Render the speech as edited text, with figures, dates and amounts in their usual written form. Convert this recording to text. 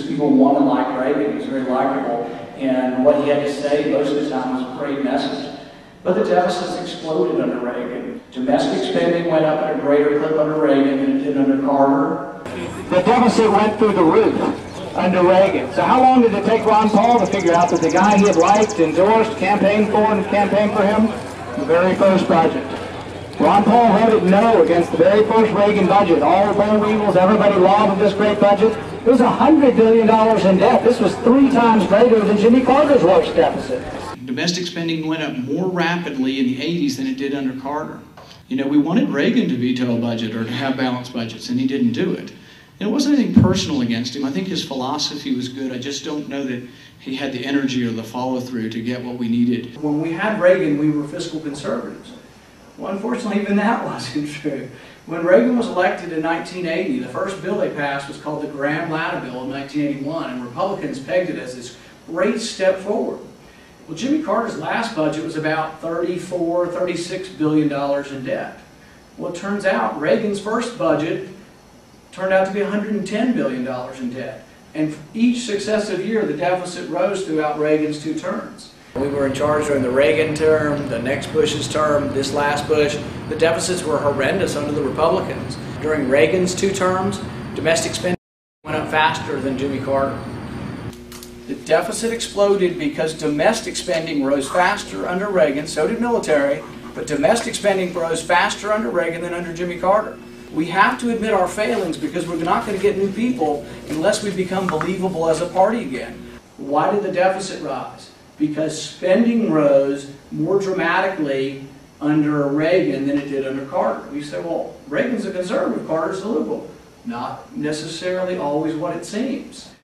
People wanted to like Reagan. He was very likable, and what he had to say most of the time was a great message. But the deficits exploded under Reagan. Domestic spending went up at a greater clip under Reagan than it did under Carter. The deficit went through the roof under Reagan. So how long did it take Ron Paul to figure out that the guy he had liked, endorsed, campaigned for him? The very first budget. Ron Paul voted no against the very first Reagan budget. All bold evils, everybody lauded this great budget. It was $100 billion in debt. This was 3 times greater than Jimmy Carter's worst deficit. Domestic spending went up more rapidly in the 80s than it did under Carter. You know, we wanted Reagan to veto a budget or to have balanced budgets, and he didn't do it. And it wasn't anything personal against him. I think his philosophy was good. I just don't know that he had the energy or the follow-through to get what we needed. When we had Reagan, we were fiscal conservatives. Well, unfortunately, even that wasn't true. When Reagan was elected in 1980, the first bill they passed was called the Graham-Latta Bill in 1981, and Republicans pegged it as this great step forward. Well, Jimmy Carter's last budget was about $36 billion in debt. Well, it turns out Reagan's first budget turned out to be $110 billion in debt. And for each successive year, the deficit rose throughout Reagan's 2 terms. We were in charge during the Reagan term, the next Bush's term, this last Bush. The deficits were horrendous under the Republicans. During Reagan's 2 terms, domestic spending went up faster than Jimmy Carter. The deficit exploded because domestic spending rose faster under Reagan, so did military, but domestic spending rose faster under Reagan than under Jimmy Carter. We have to admit our failings because we're not going to get new people unless we become believable as a party again. Why did the deficit rise? Because spending rose more dramatically under Reagan than it did under Carter. We say, well, Reagan's a conservative, Carter's a liberal. Not necessarily always what it seems.